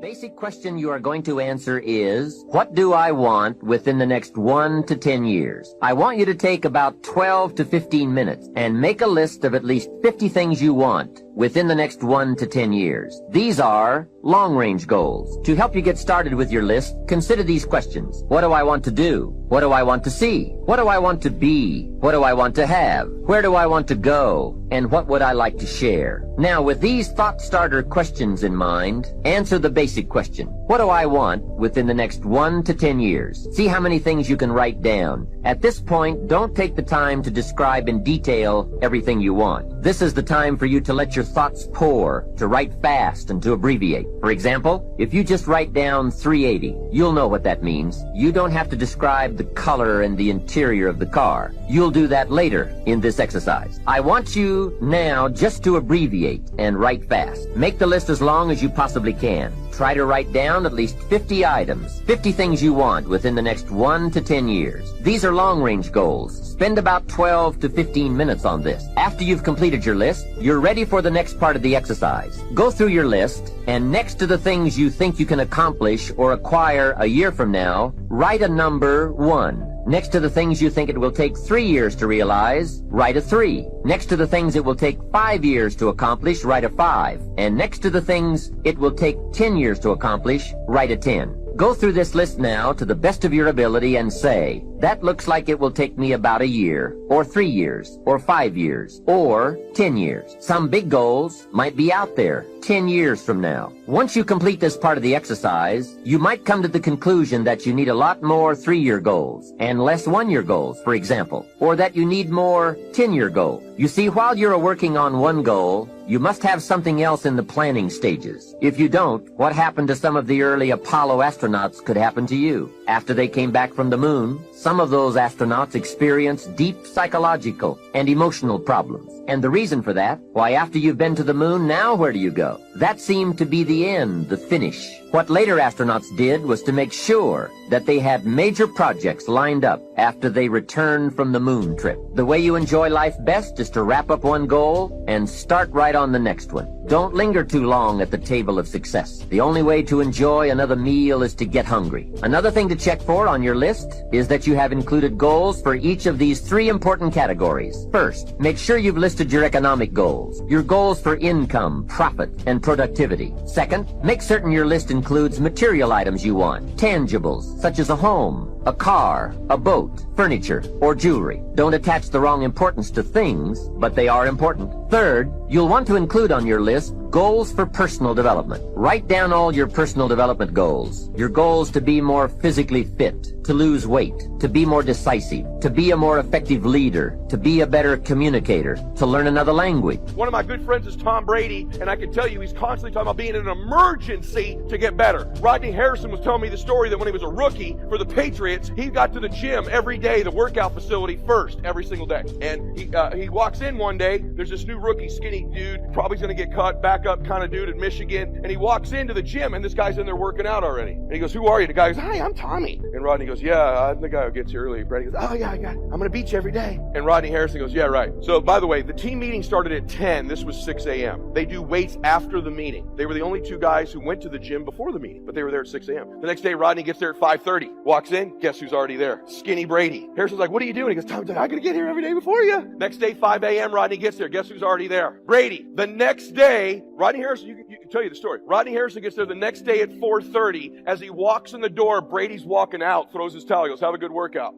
basic question you are going to answer is, what do I want within the next 1 to 10 years? I want you to take about 12 to 15 minutes and make a list of at least 50 things you want within the next 1 to 10 years. These are long-range goals. To help you get started with your list, consider these questions. What do I want to do? What do I want to see? What do I want to be? What do I want to have? Where do I want to go? And what would I like to share? Now, with these thought starter questions in mind, answer the basic question. What do I want within the next 1 to 10 years? See how many things you can write down. At this point, don't take the time to describe in detail everything you want. This is the time for you to let your thoughts pour, to write fast and to abbreviate. For example, if you just write down 380, you'll know what that means. You don't have to describe the color and the interior of the car. You'll do that later in this exercise. I want you now just to abbreviate and write fast. Make the list as long as you possibly can. Try to write down at least 50 items, 50 things you want within the next 1 to 10 years. These are long-range goals. Spend about 12 to 15 minutes on this. After you've completed your list, you're ready for the next part of the exercise. Go through your list, and next to the things you think you can accomplish or acquire a year from now, write a number 1. Next to the things you think it will take 3 years to realize, write a 3. Next to the things it will take 5 years to accomplish, write a 5. And next to the things it will take 10 years to accomplish, write a 10. Go through this list now to the best of your ability and say, that looks like it will take me about a year, or 3 years, or 5 years, or 10 years. Some big goals might be out there 10 years from now. Once you complete this part of the exercise, you might come to the conclusion that you need a lot more 3-year goals and less 1-year goals, for example, or that you need more 10-year goals. You see, while you're working on one goal, you must have something else in the planning stages. If you don't, what happened to some of the early Apollo astronauts could happen to you. After they came back from the moon, some of those astronauts experienced deep psychological and emotional problems. And the reason for that, why after you've been to the moon, now where do you go? That seemed to be the end, the finish. What later astronauts did was to make sure that they had major projects lined up after they returned from the moon trip. The way you enjoy life best is to wrap up one goal and start right on the next one. Don't linger too long at the table of success. The only way to enjoy another meal is to get hungry. Another thing to check for on your list is that you have included goals for each of these 3 important categories. First, make sure you've listed your economic goals, your goals for income, profit, and productivity. Second, make certain your list includes material items you want, tangibles, such as a home, a car, a boat, furniture, or jewelry. Don't attach the wrong importance to things, but they are important. Third, you'll want to include on your list goals for personal development. Write down all your personal development goals. Your goals to be more physically fit, to lose weight, to be more decisive, to be a more effective leader, to be a better communicator, to learn another language. One of my good friends is Tom Brady, and I can tell you he's constantly talking about being in an emergency to get better. Rodney Harrison was telling me the story that when he was a rookie for the Patriots, he got to the gym every day, the workout facility first, every single day. And he walks in one day, there's this new rookie, skinny dude, probably going to get cut, back up kind of dude in Michigan, and he walks into the gym, and this guy's in there working out already. And he goes, who are you? The guy goes, hi, I'm Tommy. And Rodney goes, yeah, I'm the guy who gets here early. Brady goes, oh yeah, I'm going to beat you every day. And Rodney Harrison goes, yeah, right. So by the way, the team meeting started at 10. This was 6 a.m. They do weights after the meeting. They were the only 2 guys who went to the gym before the meeting, but they were there at 6 a.m. The next day, Rodney gets there at 5:30. Walks in, guess who's already there? Skinny Brady. Harrison's like, what are you doing? He goes, Tommy, I got to get here every day before you. Next day, 5 a.m., Rodney gets there. Guess who's already there? Brady. The next day, Rodney Harrison, you can tell you the story. Rodney Harrison gets there the next day at 4:30. As he walks in the door, Brady's walking out, throws his towel, he goes, have a good workout.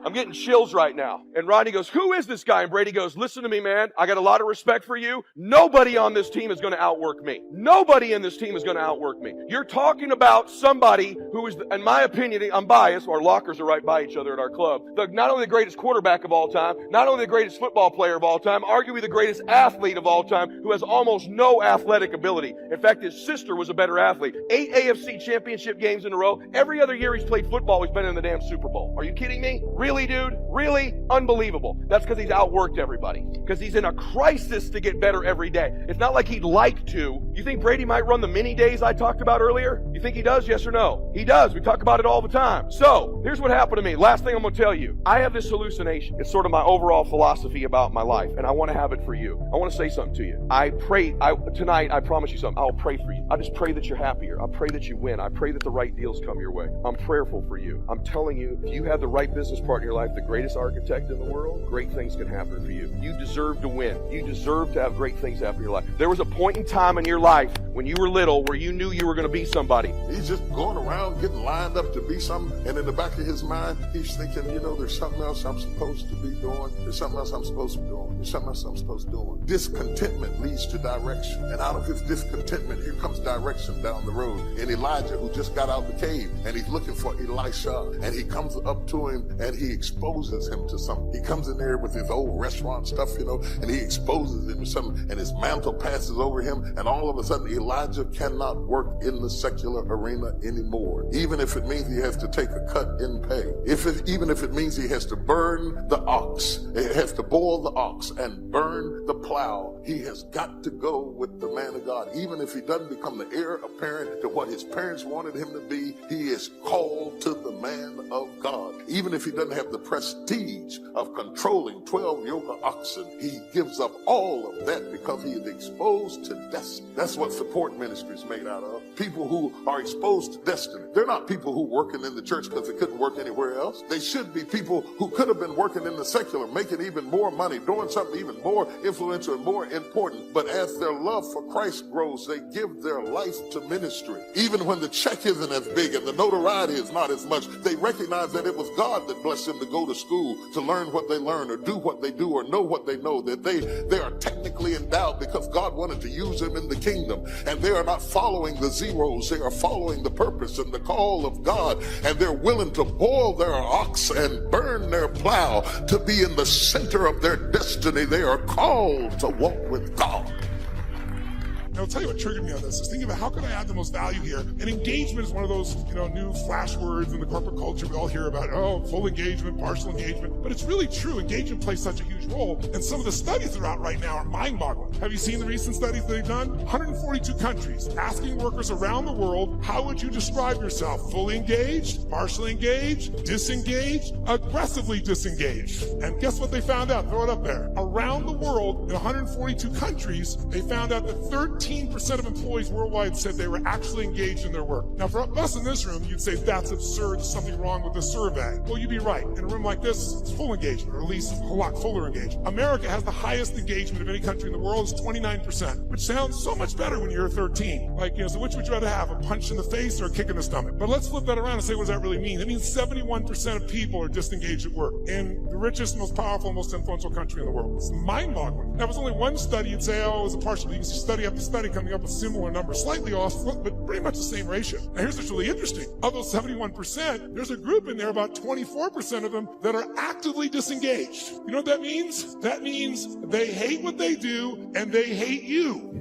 I'm getting chills right now. And Rodney goes, who is this guy? And Brady goes, listen to me, man. I got a lot of respect for you. Nobody on this team is going to outwork me. Nobody in this team is going to outwork me. You're talking about somebody who is, in my opinion, I'm biased. Our lockers are right by each other at our club. Not only the greatest quarterback of all time, not only the greatest football player of all time, arguably the greatest athlete of all time, who has almost no athletic ability. In fact, his sister was a better athlete. 8 AFC championship games in a row. Every other year he's played football, he's been in the damn Super Bowl. Are you kidding me? Really, dude? Really? Unbelievable. That's because he's outworked everybody. Because he's in a crisis to get better every day. It's not like he'd like to. You think Brady might run the mini days I talked about earlier? You think he does? Yes or no? He does. We talk about it all the time. So, here's what happened to me. Last thing I'm going to tell you. I have this hallucination. It's sort of my overall philosophy about my life, and I want to have it for you. I want to say something to you. Tonight, I promise you something. I'll pray for you. I just pray that you're happier. I pray that you win. I pray that the right deals come your way. I'm prayerful for you. I'm telling you, if you have the right business partner in your life, the greatest architect in the world, great things can happen for you. You deserve to win. You deserve to have great things happen in your life. There was a point in time in your life when you were little where you knew you were going to be somebody. He's just going around getting lined up to be something, and in the back of his mind, he's thinking, there's something else I'm supposed to be doing. There's something else I'm supposed to be doing. There's something else I'm supposed to be doing. Discontentment leads to direction, and out of his discontentment, here comes direction down the road. And Elijah, who just got out the cave, and he's looking for Elisha, and he comes up to him, and he exposes him to something. He comes in there with his old restaurant stuff, and he exposes him to something, and his mantle passes over him, and all of a sudden, Elijah cannot work in the secular arena anymore, even if it means he has to take a cut in pay. Even if it means he has to burn the ox, he has to boil the ox and burn the plow, he has got to go with the man of God. Even if he doesn't become the heir apparent to what his parents wanted him to be, he is called to the man of God. Even if he doesn't have the prestige of controlling 12 yoke of oxen, he gives up all of that because he is exposed to destiny. That's what support ministry is made out of. People who are exposed to destiny. They're not people who working in the church because they couldn't work anywhere else. They should be people who could have been working in the secular, making even more money, doing something even more influential and more important. But as their love for Christ grows, they give their life to ministry. Even when the check isn't as big and the notoriety is not as much, they recognize that it was God that blessed them to go to school, to learn what they learn, or do what they do, or know what they know, that they are technically endowed because God wanted to use them in the kingdom. And they are not following the zeros, they are following the purpose and the call of God, and they're willing to boil their ox and burn their plow to be in the center of their destiny. They are called to walk with God. I'll tell you what triggered me on this is thinking about how can I add the most value here. And engagement is one of those, new flash words in the corporate culture we all hear about. Oh, full engagement, partial engagement. But it's really true. Engagement plays such a huge role. And some of the studies that are out right now are mind-boggling. Have you seen the recent studies they've done? 142 countries asking workers around the world, how would you describe yourself? Fully engaged, partially engaged, disengaged, aggressively disengaged. And guess what they found out? Throw it up there. Around the world, in 142 countries, they found out that 13% of employees worldwide said they were actually engaged in their work. Now, for us in this room, you'd say that's absurd, there's something wrong with the survey. Well, you'd be right. In a room like this, it's full engagement, or at least a lot fuller engagement. America has the highest engagement of any country in the world, it's 29%, which sounds so much better when you're 13. So which would you rather have, a punch in the face or a kick in the stomach? But let's flip that around and say, what does that really mean? It means 71% of people are disengaged at work in the richest, most powerful, most influential country in the world. It's mind-boggling. Now, if it was only one study, you'd say, it was a partial. You can study after study coming up with similar numbers, slightly off, but pretty much the same ratio. Now, here's what's really interesting. Of those 71%, there's a group in there, about 24% of them, that are actively disengaged. You know what that means? That means they hate what they do and they hate you.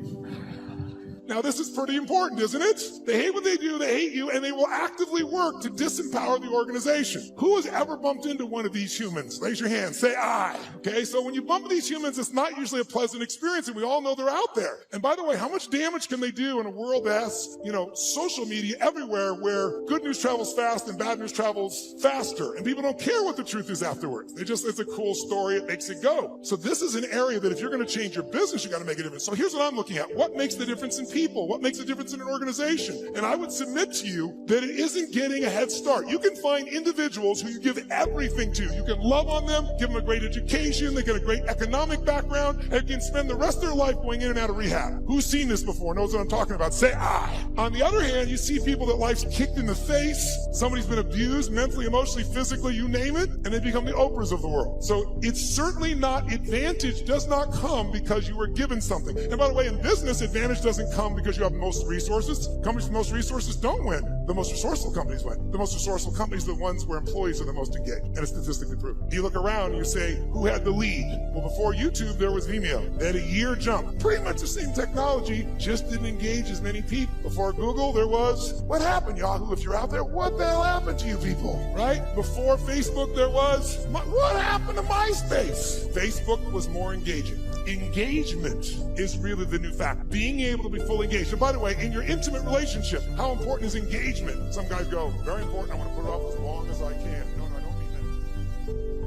Now, this is pretty important, isn't it? They hate what they do, they hate you, and they will actively work to disempower the organization. Who has ever bumped into one of these humans? Raise your hand. Say, I. Okay, so when you bump into these humans, it's not usually a pleasant experience, and we all know they're out there. And by the way, how much damage can they do in a world that has, social media everywhere where good news travels fast and bad news travels faster, and people don't care what the truth is afterwards. It's a cool story, it makes it go. So this is an area that if you're going to change your business, you got to make a difference. So here's what I'm looking at. What makes the difference in people? What makes a difference in an organization? And I would submit to you that it isn't getting a head start. You can find individuals who you give everything to. You can love on them, give them a great education, they get a great economic background, and can spend the rest of their life going in and out of rehab. Who's seen this before? Knows what I'm talking about? Say, I. On the other hand, you see people that life's kicked in the face, somebody's been abused mentally, emotionally, physically, you name it, and they become the Oprahs of the world. So it's certainly not, advantage does not come because you were given something. And by the way, in business, advantage doesn't come because you have most resources. Companies with most resources don't win. the most resourceful companies win. The most resourceful companies are the ones where employees are the most engaged, and it's statistically proven. You look around and you say, who had the lead? Well, before YouTube, there was Vimeo. They had a year jump. Pretty much the same technology, just didn't engage as many people. Before Google, there was, what happened, Yahoo? If you're out there, what the hell happened to you people, right? Before Facebook, there was, what happened to MySpace? Facebook was more engaging. Engagement is really the new fact. Being able to be fully engaged. And by the way, in your intimate relationship, how important is engagement? Some guys go, very important, I'm going to put it off as long as I can. No, I don't mean that.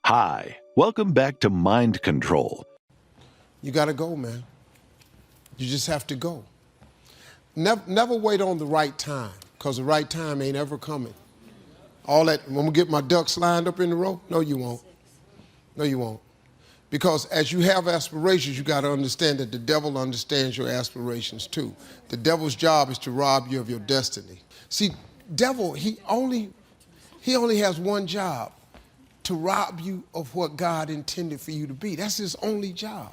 Hi, welcome back to Mind Control. You got to go, man. You just have to go. Never wait on the right time, because the right time ain't ever coming. All that, when we get my ducks lined up in the row, no, you won't. No, you won't. Because as you have aspirations, you got to understand that the devil understands your aspirations too. The devil's job is to rob you of your destiny. See, devil, he only has one job: to rob you of what God intended for you to be. That's his only job.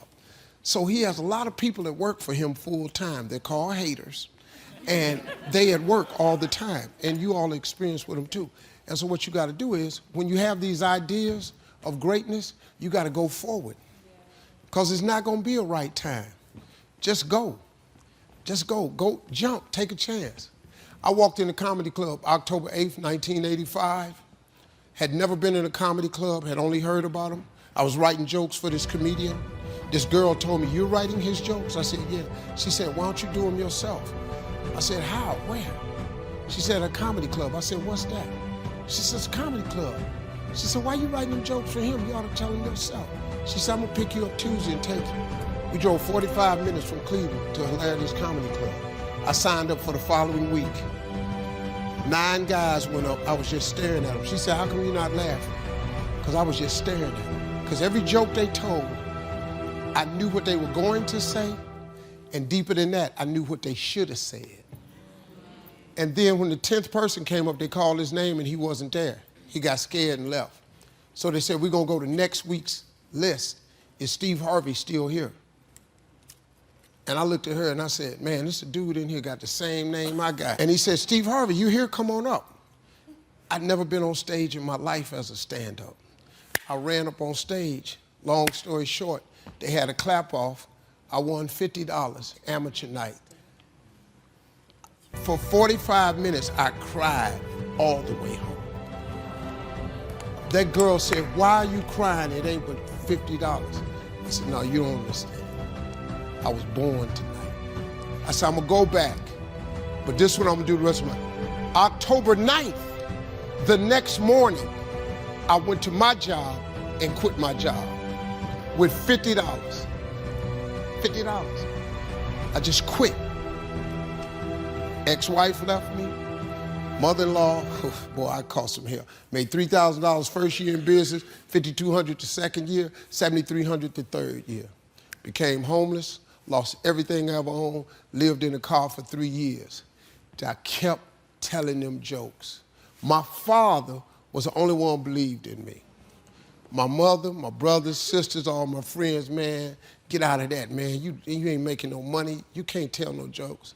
So he has a lot of people that work for him full time. They're called haters. And they at work all the time. And you all experience with them too. And so what you got to do is, when you have these ideas of greatness, you got to go forward. Because it's not going to be a right time. Just go. Just go, jump, take a chance. I walked in the comedy club October 8th, 1985. Had never been in a comedy club, had only heard about them. I was writing jokes for this comedian. This girl told me, "You're writing his jokes?" I said, "Yeah." She said, "Why don't you do them yourself?" I said, "How? Where?" She said, "A comedy club." I said, "What's that?" She says, "Comedy club." She said, "Why you writing them jokes for him? You ought to tell him yourself." She said, "I'm gonna pick you up Tuesday and take you." We drove 45 minutes from Cleveland to Hilarious Comedy Club. I signed up for the following week. 9 guys went up, I was just staring at them. She said, "How come you're not laughing?" Because I was just staring at them. Because every joke they told, I knew what they were going to say, and deeper than that, I knew what they should have said. And then when the 10th person came up, they called his name and he wasn't there. He got scared and left. So they said, "We're gonna go to next week's list. Is Steve Harvey still here?" And I looked at her and I said, "Man, this dude in here got the same name I got." And he said, "Steve Harvey, you here? Come on up." I'd never been on stage in my life as a stand-up. I ran up on stage. Long story short, they had a clap-off. I won $50, amateur night. For 45 minutes, I cried all the way home. That girl said, "Why are you crying? It ain't but $50. I said, "No, you don't understand. I was born tonight." I said, "I'm gonna go back, but this is what I'm gonna do the rest of my life." October 9th, the next morning, I went to my job and quit my job with $50. $50. I just quit. Ex-wife left me. Mother-in-law, boy, I cost some hell. Made $3,000 first year in business, $5,200 the second year, $7,300 the third year. Became homeless, lost everything I ever owned, lived in a car for 3 years. I kept telling them jokes. My father was the only one who believed in me. My mother, my brothers, sisters, all my friends, man, get out of that, man. You ain't making no money. You can't tell no jokes.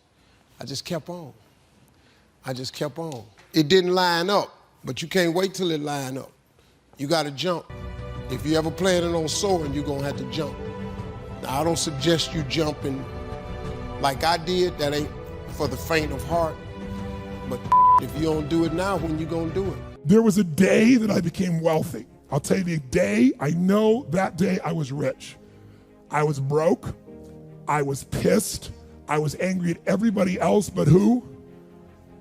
I just kept on. I just kept on. It didn't line up, but you can't wait till it line up. You gotta jump. If you ever planning on soaring, you're gonna have to jump. Now, I don't suggest you jumping like I did. That ain't for the faint of heart. But if you don't do it now, when you gonna do it? There was a day that I became wealthy. I'll tell you the day, I know that day I was rich. I was broke, I was pissed, I was angry at everybody else but who?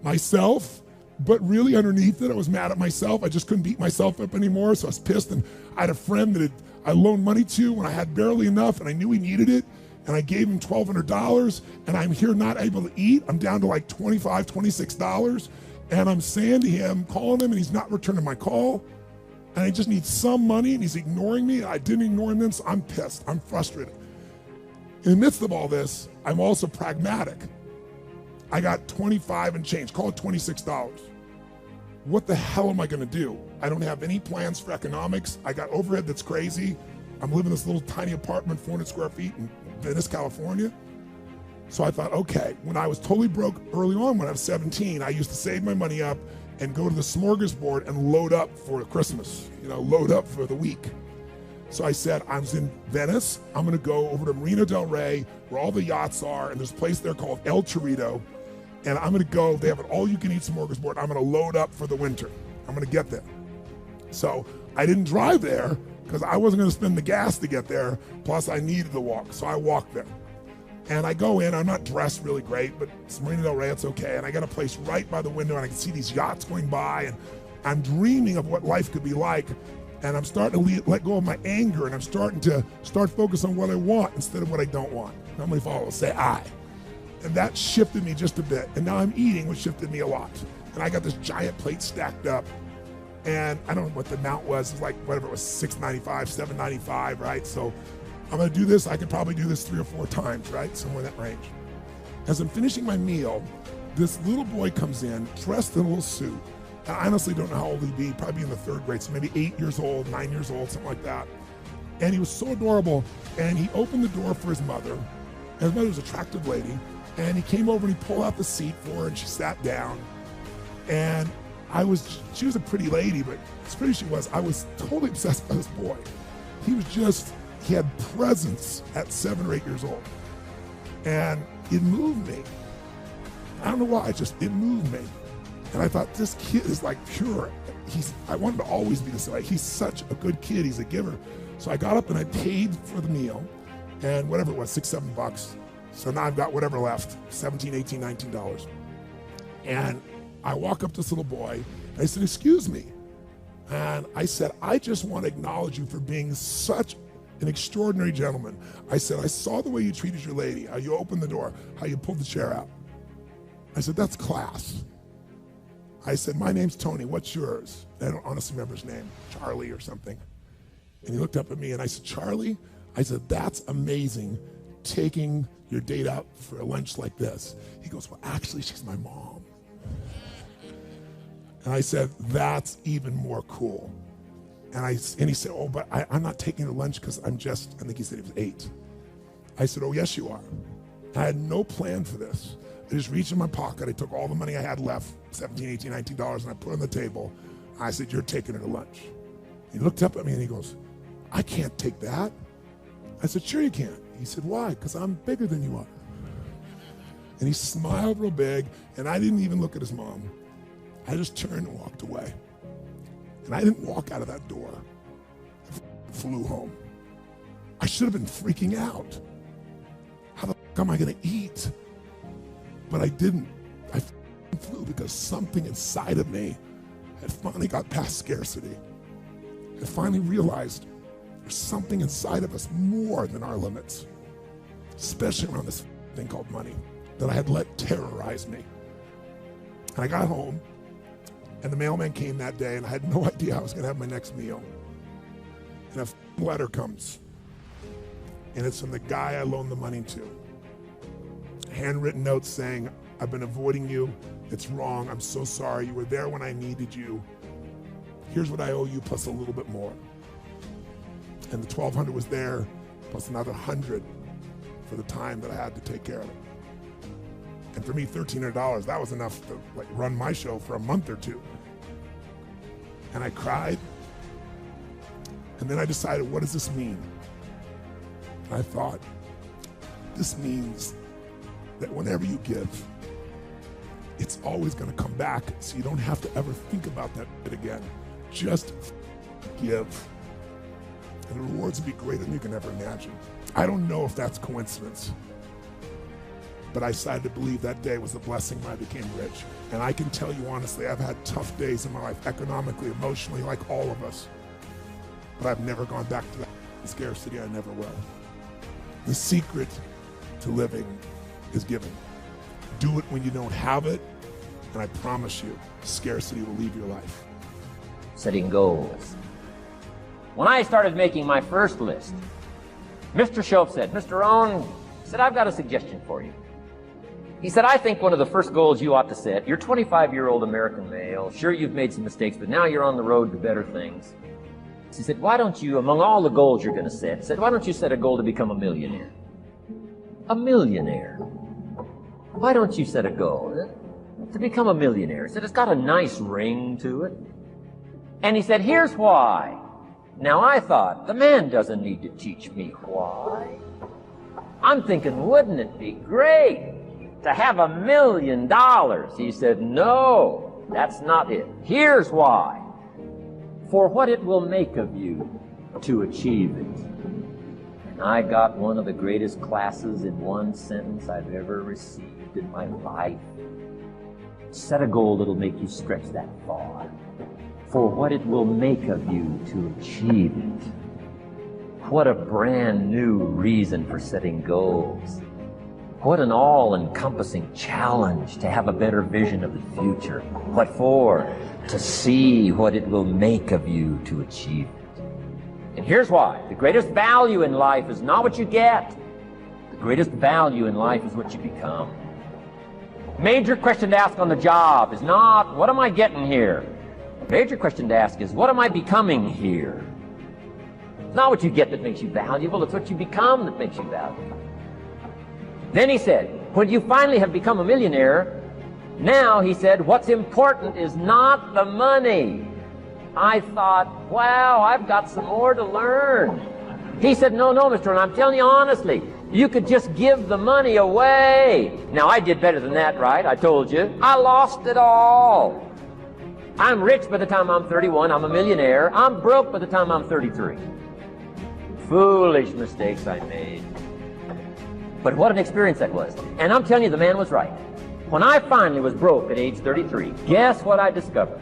Myself. But really underneath it, I was mad at myself. I just couldn't beat myself up anymore, so I was pissed. And I had a friend that I loaned money to when I had barely enough and I knew he needed it. And I gave him $1,200 and I'm here not able to eat. I'm down to like $25, $26. And I'm saying to him, calling him, and he's not returning my call. And I just need some money and he's ignoring me. I didn't ignore him then, so I'm pissed, I'm frustrated. In the midst of all this, I'm also pragmatic. I got 25 and change, call it $26. What the hell am I gonna do? I don't have any plans for economics. I got overhead that's crazy. I'm living in this little tiny apartment, 400 square feet in Venice, California. So I thought, okay, when I was totally broke early on, when I was 17, I used to save my money up and go to the smorgasbord and load up for Christmas, load up for the week. So I said, I was in Venice, I'm gonna go over to Marina del Rey, where all the yachts are, and there's a place there called El Torito, and I'm gonna go, they have an all-you-can-eat smorgasbord, I'm gonna load up for the winter. I'm gonna get there. So I didn't drive there, because I wasn't gonna spend the gas to get there, plus I needed to walk, so I walked there. And I go in, I'm not dressed really great, but it's Marina del Rey, it's okay. And I got a place right by the window and I can see these yachts going by and I'm dreaming of what life could be like. And I'm starting to let go of my anger and I'm starting to focus on what I want instead of what I don't want. How many followers say I? And that shifted me just a bit. And now I'm eating, which shifted me a lot. And I got this giant plate stacked up. And I don't know what the amount was. It was like, whatever it was, $6.95, $7.95, right? So I'm gonna do this, I could probably do this 3 or 4 times, right? Somewhere in that range. As I'm finishing my meal, this little boy comes in, dressed in a little suit. I honestly don't know how old he'd be, probably in the 3rd grade, so maybe 8 years old, 9 years old, something like that. And he was so adorable, and he opened the door for his mother, and his mother was an attractive lady, and he came over and he pulled out the seat for her, and she sat down. And she was a pretty lady, but as pretty as she was, I was totally obsessed by this boy. He had presence at 7 or 8 years old. And it moved me. I don't know why, it moved me. And I thought, this kid is like pure. I wanted to always be this way. He's such a good kid, he's a giver. So I got up and I paid for the meal, and whatever it was, $6, $7. So now I've got whatever left, $17, $18, $19. And I walk up to this little boy, and I said, excuse me. And I said, I just want to acknowledge you for being such an extraordinary gentleman. I said, I saw the way you treated your lady, how you opened the door, how you pulled the chair out. I said, that's class. I said, my name's Tony, what's yours? I don't honestly remember his name, Charlie or something. And he looked up at me and I said, Charlie? I said, that's amazing, taking your date out for a lunch like this. He goes, well, actually, she's my mom. And I said, that's even more cool. And he said, oh, but I'm not taking her lunch because I think he said he was 8. I said, oh, yes, you are. I had no plan for this. I just reached in my pocket. I took all the money I had left, $17, $18, $19, and I put it on the table. I said, you're taking her to lunch. He looked up at me and he goes, I can't take that. I said, sure you can. He said, why? Because I'm bigger than you are. And he smiled real big, and I didn't even look at his mom. I just turned and walked away. And I didn't walk out of that door. I flew home. I should have been freaking out. How the fuck am I going to eat? But I didn't. I flew because something inside of me had finally got past scarcity. I finally realized there's something inside of us more than our limits, especially around this thing called money that I had let terrorize me. And I got home, and the mailman came that day, and I had no idea I was going to have my next meal. And a letter comes, and it's from the guy I loaned the money to. Handwritten notes saying, I've been avoiding you. It's wrong. I'm so sorry. You were there when I needed you. Here's what I owe you plus a little bit more. And the $1,200 was there, plus another $100 for the time that I had to take care of it. And for me, $1,300, that was enough to run my show for a month or two. And I cried. And then I decided, what does this mean? And I thought, this means that whenever you give, it's always going to come back, so you don't have to ever think about that bit again. Just give. And the rewards will be greater than you can ever imagine. I don't know if that's coincidence, but I decided to believe that day was the blessing when I became rich. And I can tell you honestly, I've had tough days in my life, economically, emotionally, like all of us. But I've never gone back to that scarcity. I never will. The secret to living is giving. Do it when you don't have it, and I promise you, scarcity will leave your life. Setting goals. When I started making my first list, Mr. Shoaff said, Mr. Rohn, he said, I've got a suggestion for you. He said, I think one of the first goals you ought to set, you're 25-year-old American male, sure you've made some mistakes, but now you're on the road to better things. He said, why don't you, among all the goals you're going to set, he said, why don't you set a goal to become a millionaire? A millionaire. Why don't you set a goal to become a millionaire? He said, it's got a nice ring to it. And he said, here's why. Now I thought, the man doesn't need to teach me why. I'm thinking, wouldn't it be great to have $1 million? He said, no, that's not it. Here's why. For what it will make of you to achieve it. And I got one of the greatest classes in one sentence I've ever received in my life. Set a goal that'll make you stretch that far. For what it will make of you to achieve it. What a brand new reason for setting goals. What an all-encompassing challenge to have a better vision of the future. What for? To see what it will make of you to achieve it. And here's why. The greatest value in life is not what you get. The greatest value in life is what you become. Major question to ask on the job is not, what am I getting here? The major question to ask is, what am I becoming here? It's not what you get that makes you valuable, it's what you become that makes you valuable. Then he said, when you finally have become a millionaire, now, he said, what's important is not the money. I thought, wow, I've got some more to learn. He said, no, Mr. Rohn, I'm telling you honestly, You could just give the money away. Now, I did better than that, right? I told you. I lost it all. I'm rich by the time I'm 31. I'm a millionaire. I'm broke by the time I'm 33. Foolish mistakes I made. But what an experience that was. And I'm telling you, the man was right. When I finally was broke at age 33, guess what I discovered?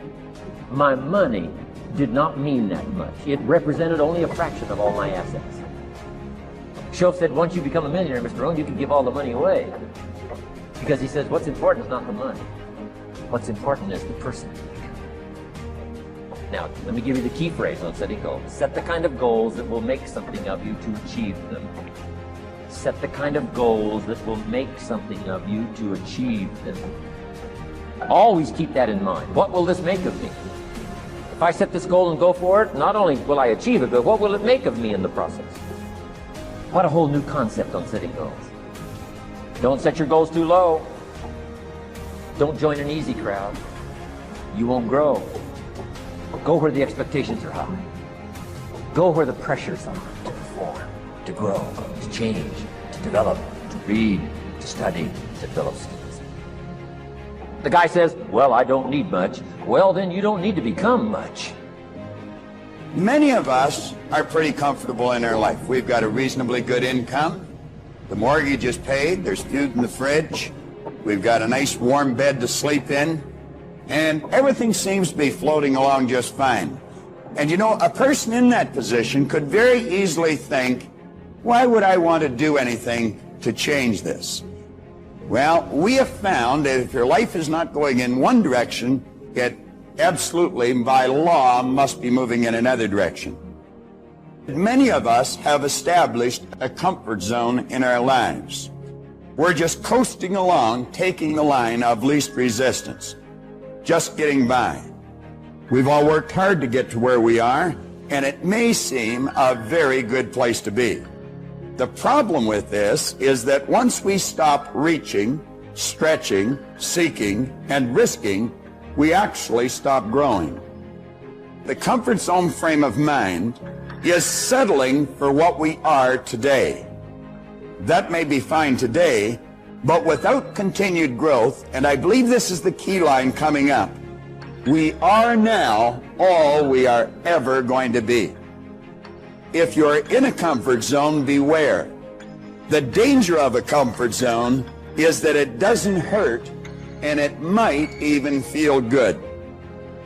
My money did not mean that much. It represented only a fraction of all my assets. Shoaff said, once you become a millionaire, Mr. Rohn, you can give all the money away. Because he says, what's important is not the money. What's important is the person. Now, let me give you the key phrase on setting goals. Set the kind of goals that will make something of you to achieve them. Set the kind of goals that will make something of you to achieve them. Always keep that in mind. What will this make of me? If I set this goal and go for it, not only will I achieve it, but what will it make of me in the process? What a whole new concept on setting goals. Don't set your goals too low. Don't join an easy crowd. You won't grow. Go where the expectations are high. Go where the pressures are to perform, to grow, to change, to develop, to read, to study, to develop skills. The guy says, well, I don't need much. Well, then you don't need to become much. Many of us are pretty comfortable in our life. We've got a reasonably good income. The mortgage is paid. There's food in the fridge. We've got a nice warm bed to sleep in. And everything seems to be floating along just fine. And you know, a person in that position could very easily think, why would I want to do anything to change this? Well, we have found that if your life is not going in one direction, it absolutely, by law, must be moving in another direction. Many of us have established a comfort zone in our lives. We're just coasting along, taking the line of least resistance, just getting by. We've all worked hard to get to where we are, and it may seem a very good place to be. The problem with this is that once we stop reaching, stretching, seeking, and risking, we actually stop growing. The comfort zone frame of mind is settling for what we are today. That may be fine today, but without continued growth, and I believe this is the key line coming up, we are now all we are ever going to be. If you're in a comfort zone, beware. The danger of a comfort zone is that it doesn't hurt, and it might even feel good.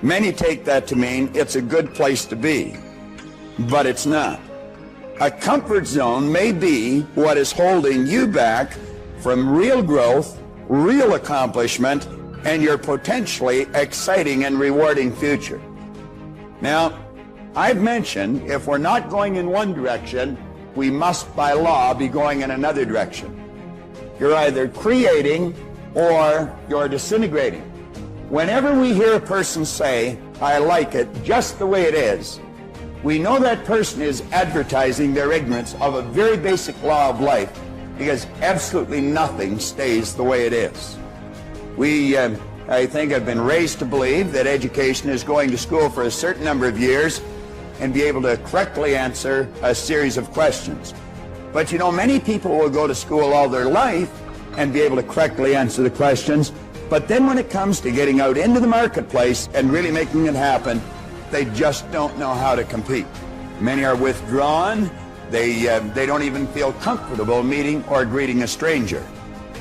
Many take that to mean it's a good place to be, but it's not. A comfort zone may be what is holding you back from real growth, real accomplishment, and your potentially exciting and rewarding future. Now, I've mentioned if we're not going in one direction, we must by law be going in another direction. You're either creating or you're disintegrating. Whenever we hear a person say, I like it just the way it is, we know that person is advertising their ignorance of a very basic law of life, because absolutely nothing stays the way it is. We, I think, have been raised to believe that education is going to school for a certain number of years and be able to correctly answer a series of questions. But you know, many people will go to school all their life and be able to correctly answer the questions, but then when it comes to getting out into the marketplace and really making it happen, they just don't know how to compete. Many are withdrawn. They don't even feel comfortable meeting or greeting a stranger.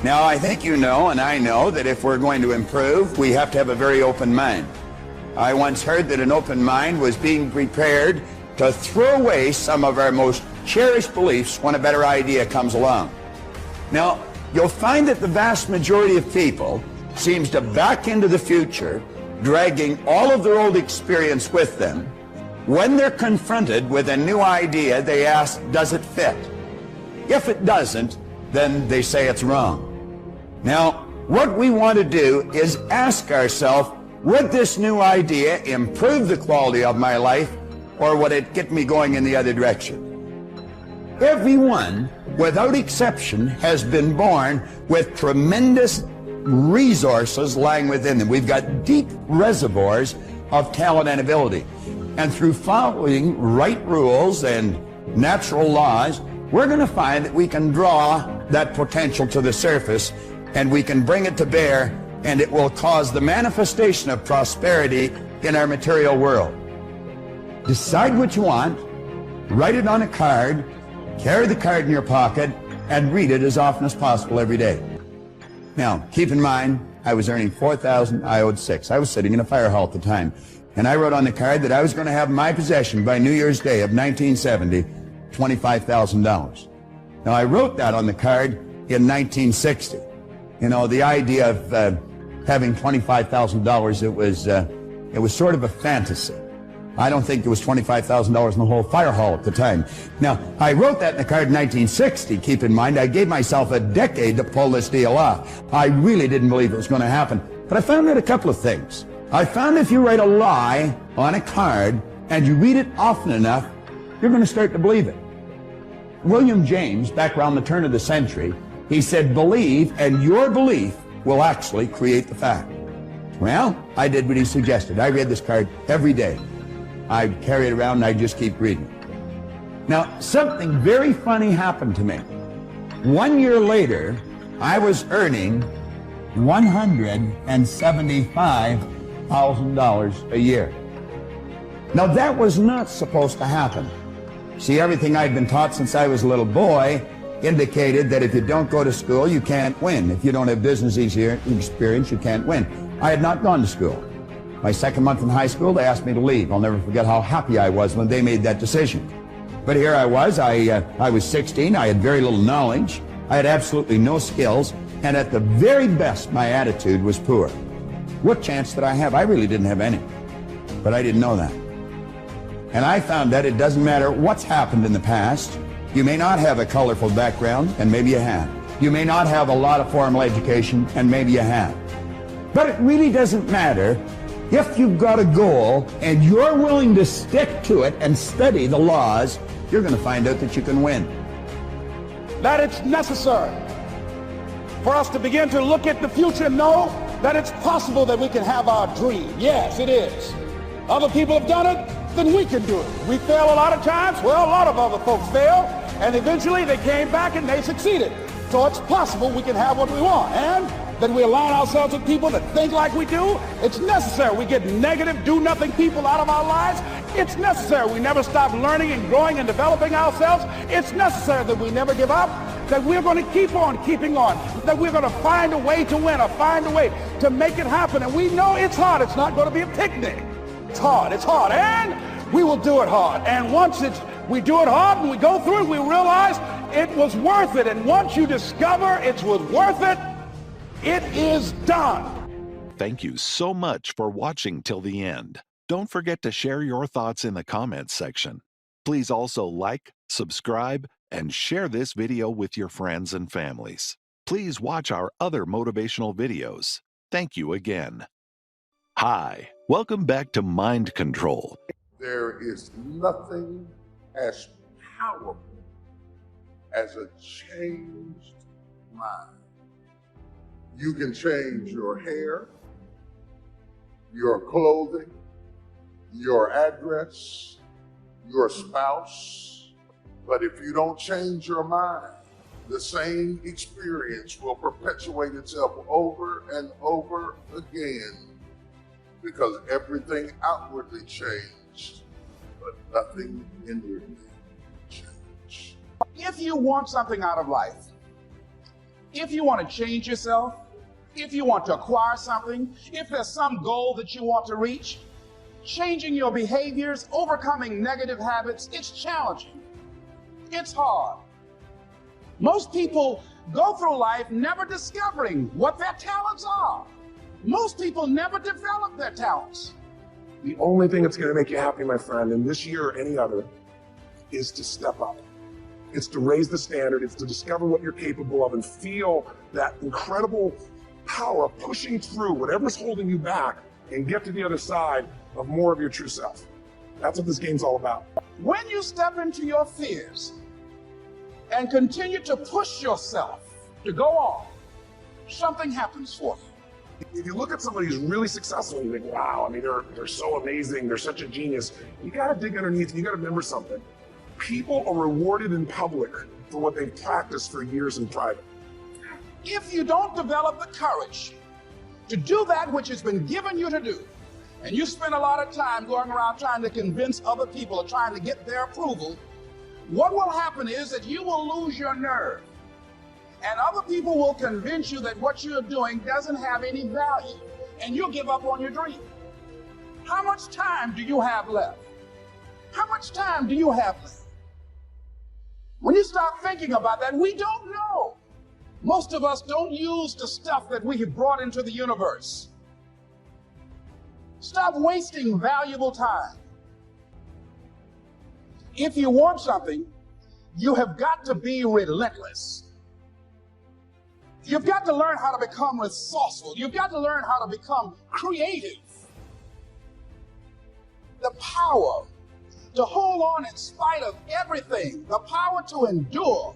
Now, I think you know, and I know, that if we're going to improve, we have to have a very open mind. I once heard that an open mind was being prepared to throw away some of our most cherished beliefs when a better idea comes along. Now, you'll find that the vast majority of people seems to back into the future, dragging all of their old experience with them. When they're confronted with a new idea, they ask, does it fit? If it doesn't, then they say it's wrong. Now, what we want to do is ask ourselves, would this new idea improve the quality of my life, or would it get me going in the other direction? Everyone, without exception, has been born with tremendous resources lying within them. We've got deep reservoirs of talent and ability. And through following right rules and natural laws, we're going to find that we can draw that potential to the surface and we can bring it to bear, and it will cause the manifestation of prosperity in our material world. Decide what you want, write it on a card, carry the card in your pocket, and read it as often as possible every day. Now, keep in mind, I was earning $4,000, I owed $6,000. I was sitting in a fire hall at the time, and I wrote on the card that I was going to have in my possession by New Year's Day of 1970, $25,000. Now, I wrote that on the card in 1960. You know, the idea of having $25,000, it was sort of a fantasy. I don't think there was $25,000 in the whole fire hall at the time. Now, I wrote that in the card in 1960. Keep in mind, I gave myself a decade to pull this deal off. I really didn't believe it was going to happen. But I found out a couple of things. I found if you write a lie on a card and you read it often enough, you're going to start to believe it. William James, back around the turn of the century, he said, believe, and your belief will actually create the fact. Well, I did what he suggested. I read this card every day. I'd carry it around and I'd just keep reading. Now, something very funny happened to me. 1 year later, I was earning $175,000 a year. Now, that was not supposed to happen. See, everything I'd been taught since I was a little boy indicated that if you don't go to school, you can't win. If you don't have business experience, you can't win. I had not gone to school. My second month in high school, they asked me to leave. I'll never forget how happy I was when they made that decision. But here I was, I was 16, I had very little knowledge, I had absolutely no skills, and at the very best, my attitude was poor. What chance did I have? I really didn't have any. But I didn't know that. And I found that it doesn't matter what's happened in the past. You may not have a colorful background, and maybe you have. You may not have a lot of formal education, and maybe you have. But it really doesn't matter. If you've got a goal and you're willing to stick to it and study the laws, you're going to find out that you can win. That it's necessary for us to begin to look at the future and know that it's possible that we can have our dream. Yes, it is. Other people have done it, then we can do it. We fail a lot of times. Well, a lot of other folks fail, and eventually they came back and they succeeded. So it's possible we can have what we want. And that we align ourselves with people that think like we do. It's necessary. We get negative, do-nothing people out of our lives. It's necessary. We never stop learning and growing and developing ourselves. It's necessary that we never give up, that we're going to keep on keeping on, that we're going to find a way to win or find a way to make it happen. And we know it's hard. It's not going to be a picnic. It's hard. It's hard. And we will do it hard. And once we do it hard and we go through it, we realize it was worth it. And once you discover it was worth it, it is done. Thank you so much for watching till the end. Don't forget to share your thoughts in the comments section. Please also like, subscribe, and share this video with your friends and families. Please watch our other motivational videos. Thank you again. Hi, welcome back to Mind Control. There is nothing as powerful as a changed mind. You can change your hair, your clothing, your address, your spouse, but if you don't change your mind, the same experience will perpetuate itself over and over again because everything outwardly changed, but nothing inwardly changed. If you want something out of life, if you want to change yourself, if you want to acquire something, if there's some goal that you want to reach, changing your behaviors, overcoming negative habits, it's challenging. It's hard. Most people go through life never discovering what their talents are. Most people never develop their talents. The only thing that's going to make you happy, my friend, in this year or any other, is to step up. It's to raise the standard. It's to discover what you're capable of and feel that incredible power pushing through whatever's holding you back and get to the other side of more of your true self. That's what this game's all about. When you step into your fears and continue to push yourself to go on, something happens for you. If you look at somebody who's really successful, you think, wow, I mean, they're so amazing, they're such a genius. You gotta dig underneath, you gotta remember something. People are rewarded in public for what they've practiced for years in private. If you don't develop the courage to do that which has been given you to do, and you spend a lot of time going around trying to convince other people or trying to get their approval, what will happen is that you will lose your nerve. And other people will convince you that what you're doing doesn't have any value, and you'll give up on your dream. How much time do you have left? How much time do you have left? When you start thinking about that, we don't know. Most of us don't use the stuff that we have brought into the universe. Stop wasting valuable time. If you want something, you have got to be relentless. You've got to learn how to become resourceful. You've got to learn how to become creative. The power to hold on in spite of everything, the power to endure.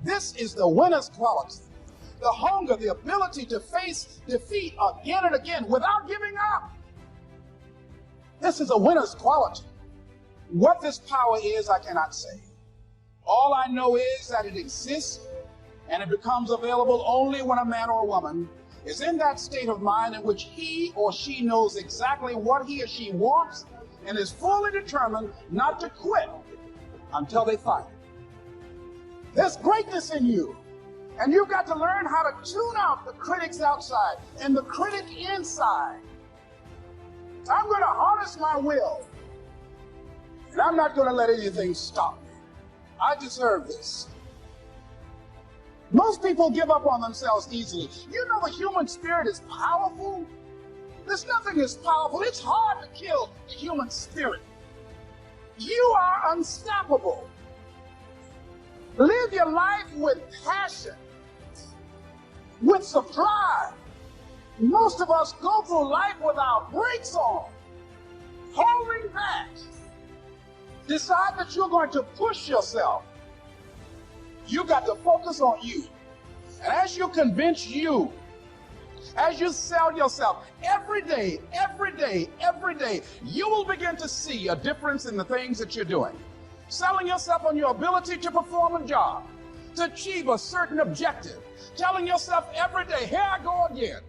This is the winner's quality. The hunger, the ability to face defeat again and again without giving up. This is a winner's quality. What this power is, I cannot say. All I know is that it exists, and it becomes available only when a man or a woman is in that state of mind in which he or she knows exactly what he or she wants and is fully determined not to quit until they find it. There's greatness in you, and you've got to learn how to tune out the critics outside and the critic inside. I'm going to harness my will, and I'm not going to let anything stop me. I deserve this. Most people give up on themselves easily. You know the human spirit is powerful. There's nothing as powerful. It's hard to kill the human spirit. You are unstoppable. Live your life with passion, with surprise. Most of us go through life with our brakes on, holding back. Decide that you're going to push yourself. You got to focus on you. And as you convince you, as you sell yourself every day, you will begin to see a difference in the things that you're doing. Selling yourself on your ability to perform a job, to achieve a certain objective. Telling yourself every day, here I go again.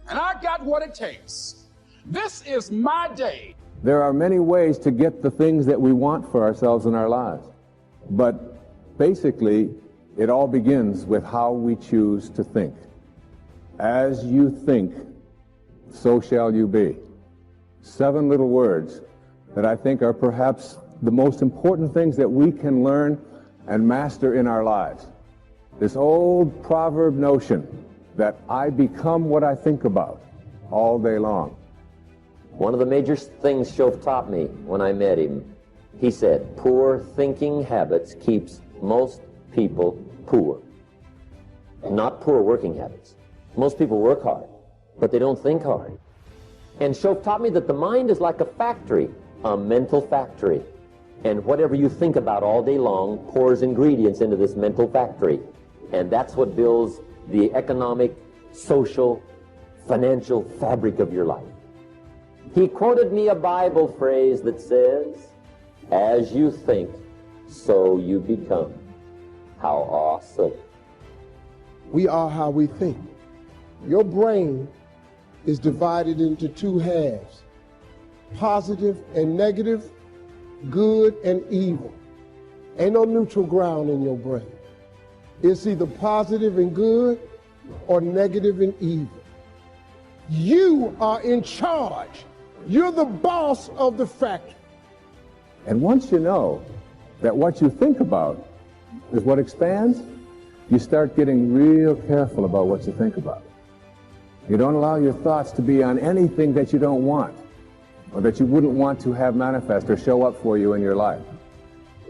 And I got what it takes. This is my day. There are many ways to get the things that we want for ourselves in our lives. But basically, it all begins with how we choose to think. As you think, so shall you be. 7 little words that I think are perhaps the most important things that we can learn and master in our lives. This old proverb notion that I become what I think about all day long. One of the major things Shoaff taught me when I met him, he said, poor thinking habits keeps most people poor. Not poor working habits. Most people work hard, but they don't think hard. And Shoaff taught me that the mind is like a factory, a mental factory. And whatever you think about all day long pours ingredients into this mental factory. And that's what builds the economic, social, financial fabric of your life. He quoted me a Bible phrase that says, as you think, so you become. How awesome. We are how we think. Your brain is divided into 2 halves, positive and negative, good and evil. Ain't no neutral ground in your brain. It's either positive and good or negative and evil. You are in charge. You're the boss of the factory. And once you know that what you think about is what expands, you start getting real careful about what you think about. You don't allow your thoughts to be on anything that you don't want or that you wouldn't want to have manifest or show up for you in your life.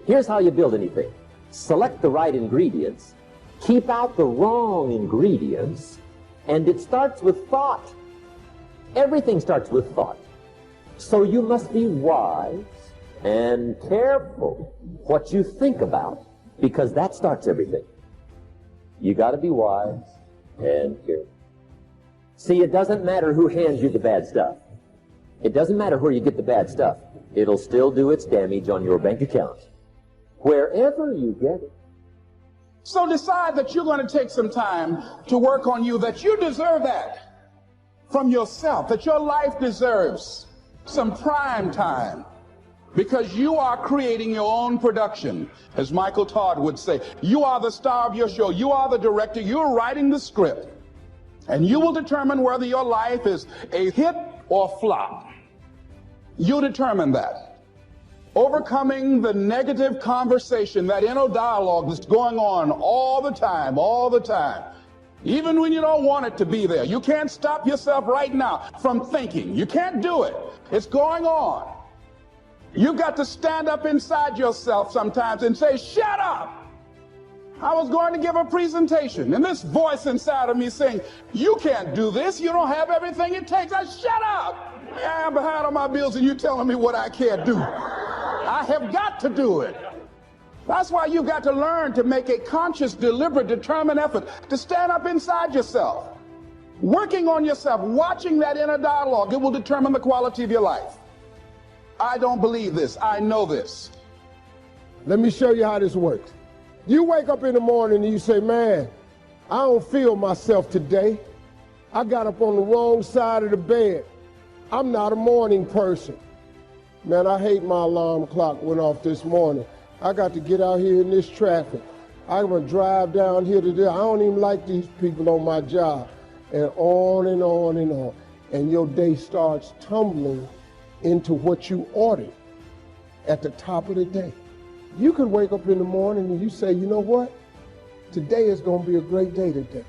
Here's how you build anything. Select the right ingredients, keep out the wrong ingredients, and it starts with thought. Everything starts with thought. So you must be wise and careful what you think about, because that starts everything. You got to be wise and careful. See, it doesn't matter who hands you the bad stuff. It doesn't matter where you get the bad stuff. It'll still do its damage on your bank account. Wherever you get it. So decide that you're going to take some time to work on you, that you deserve that from yourself, that your life deserves some prime time, because you are creating your own production. As Michael Todd would say, you are the star of your show. You are the director. You're writing the script. And you will determine whether your life is a hit or flop. You determine that. Overcoming the negative conversation, that inner dialogue that's going on all the time, even when you don't want it to be there. You can't stop yourself right now from thinking. You can't do it. It's going on. You've got to stand up inside yourself sometimes and say, shut up. I was going to give a presentation, and this voice inside of me saying, you can't do this. You don't have everything it takes. I shut up. I'm behind on my bills, and you're telling me what I can't do. I have got to do it. That's why you've got to learn to make a conscious, deliberate, determined effort to stand up inside yourself. Working on yourself, watching that inner dialogue, it will determine the quality of your life. I don't believe this. I know this. Let me show you how this works. You wake up in the morning and you say, man, I don't feel myself today. I got up on the wrong side of the bed. I'm not a morning person. Man, I hate my alarm clock went off this morning. I got to get out here in this traffic. I'm going to drive down here today. I don't even like these people on my job. And on and on and on. And your day starts tumbling into what you ordered at the top of the day. You could wake up in the morning and you say, you know what? Today is going to be a great day today.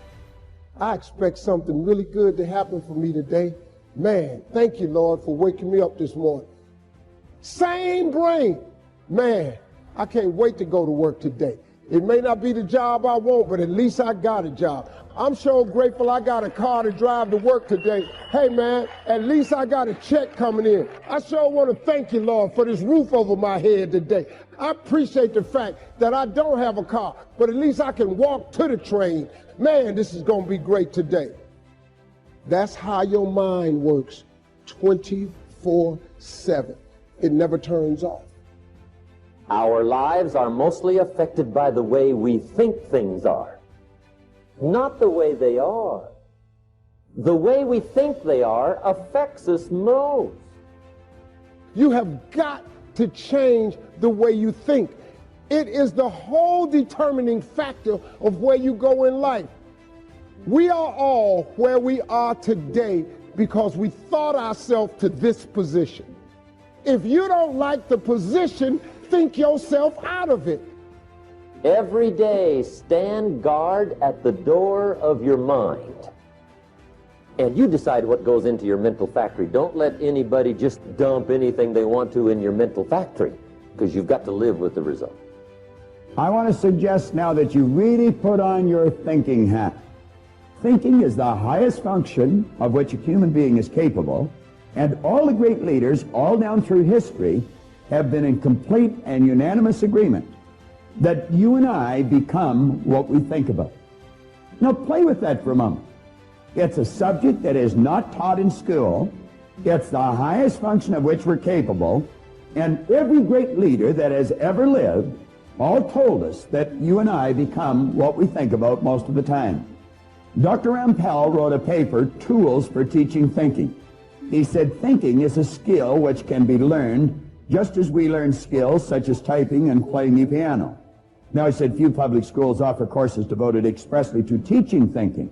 I expect something really good to happen for me today. Man, thank you, Lord, for waking me up this morning. Same brain. Man, I can't wait to go to work today. It may not be the job I want, but at least I got a job. I'm so grateful I got a car to drive to work today. Hey, man, at least I got a check coming in. I sure want to thank you, Lord, for this roof over my head today. I appreciate the fact that I don't have a car, but at least I can walk to the train. Man, this is going to be great today. That's how your mind works 24/7. It never turns off. Our lives are mostly affected by the way we think things are, not the way they are. The way we think they are affects us most. You have got to change the way you think. It is the whole determining factor of where you go in life. We are all where we are today because we thought ourselves to this position. If you don't like the position, think yourself out of it. Every day, stand guard at the door of your mind. And you decide what goes into your mental factory. Don't let anybody just dump anything they want to in your mental factory, because you've got to live with the result. I want to suggest now that you really put on your thinking hat. Thinking is the highest function of which a human being is capable, and all the great leaders, all down through history, have been in complete and unanimous agreement that you and I become what we think about. Now play with that for a moment. It's a subject that is not taught in school. It's the highest function of which we're capable, and every great leader that has ever lived all told us that you and I become what we think about most of the time. Dr. Rampell wrote a paper, Tools for Teaching Thinking. He said thinking is a skill which can be learned just as we learn skills such as typing and playing the piano. Now, he said few public schools offer courses devoted expressly to teaching thinking.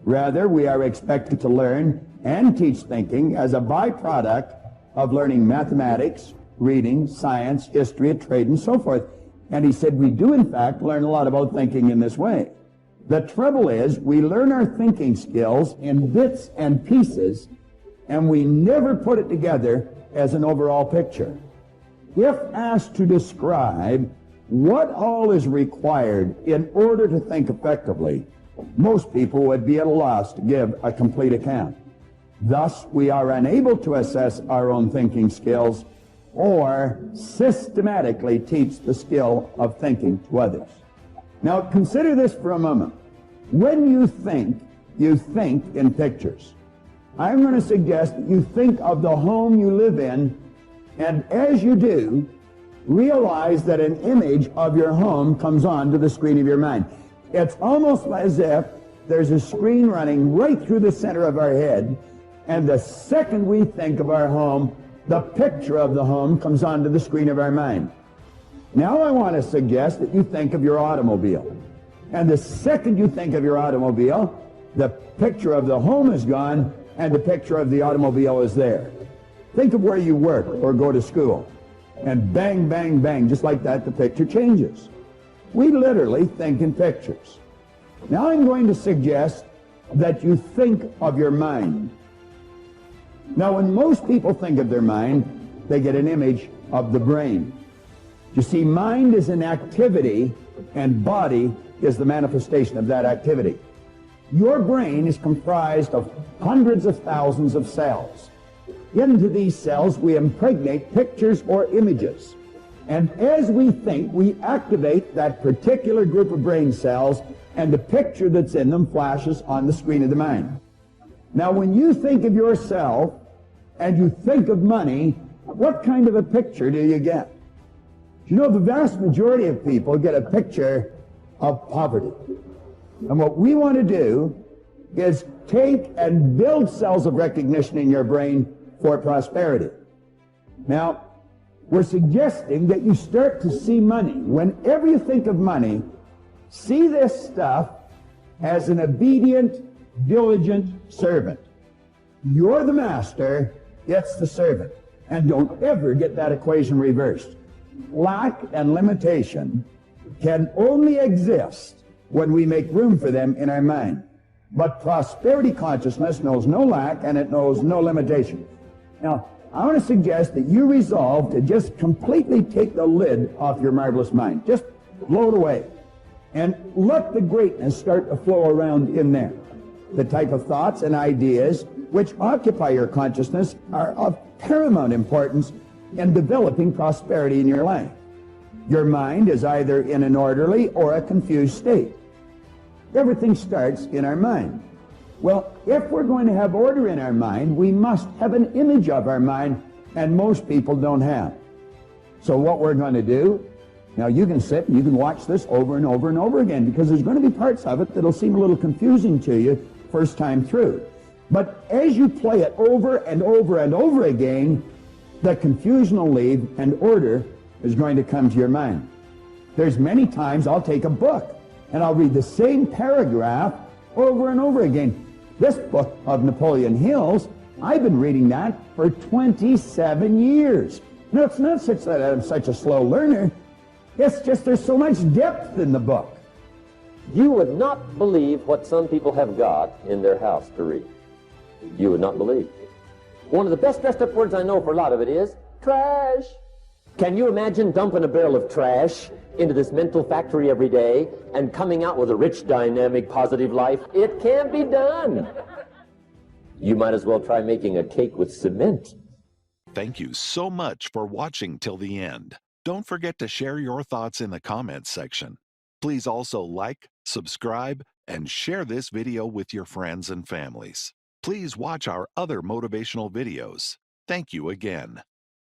Rather, we are expected to learn and teach thinking as a byproduct of learning mathematics, reading, science, history, trade, and so forth. And he said we do, in fact, learn a lot about thinking in this way. The trouble is, we learn our thinking skills in bits and pieces, and we never put it together as an overall picture. If asked to describe what all is required in order to think effectively, most people would be at a loss to give a complete account. Thus, we are unable to assess our own thinking skills or systematically teach the skill of thinking to others. Now, consider this for a moment. When you think in pictures. I'm going to suggest that you think of the home you live in, and as you do, realize that an image of your home comes onto the screen of your mind. It's almost as if there's a screen running right through the center of our head, and the second we think of our home, the picture of the home comes onto the screen of our mind. Now I want to suggest that you think of your automobile. And the second you think of your automobile, the picture of the home is gone, and the picture of the automobile is there. Think of where you work or go to school. And bang, bang, bang, just like that, the picture changes. We literally think in pictures. Now I'm going to suggest that you think of your mind. Now, when most people think of their mind, they get an image of the brain. You see, mind is an activity, and body is the manifestation of that activity. Your brain is comprised of hundreds of thousands of cells. Into these cells, we impregnate pictures or images. And as we think, we activate that particular group of brain cells, and the picture that's in them flashes on the screen of the mind. Now, when you think of yourself and you think of money, what kind of a picture do you get? You know, the vast majority of people get a picture of poverty. And what we want to do is take and build cells of recognition in your brain for prosperity. Now, we're suggesting that you start to see money. Whenever you think of money, see this stuff as an obedient, diligent servant. You're the master, it's the servant. And don't ever get that equation reversed. Lack and limitation can only exist when we make room for them in our mind. But prosperity consciousness knows no lack and it knows no limitation. Now, I want to suggest that you resolve to just completely take the lid off your marvelous mind. Just blow it away. And let the greatness start to flow around in there. The type of thoughts and ideas which occupy your consciousness are of paramount importance in developing prosperity in your life. Your mind is either in an orderly or a confused state. Everything starts in our mind. Well, if we're going to have order in our mind, we must have an image of our mind, and most people don't have. So what we're going to do, now you can sit and you can watch this over and over and over again, because there's going to be parts of it that'll seem a little confusing to you first time through. But as you play it over and over and over again, the confusion will leave and order is going to come to your mind. There's many times I'll take a book and I'll read the same paragraph over and over again. This book of Napoleon Hill's, I've been reading that for 27 years. Now, it's not such that I'm such a slow learner. It's just there's so much depth in the book. You would not believe what some people have got in their house to read. You would not believe. One of the best dressed up words I know for a lot of it is trash. Can you imagine dumping a barrel of trash into this mental factory every day and coming out with a rich, dynamic, positive life? It can't be done. You might as well try making a cake with cement. Thank you so much for watching till the end. Don't forget to share your thoughts in the comments section. Please also like, subscribe, and share this video with your friends and families. Please watch our other motivational videos. Thank you again.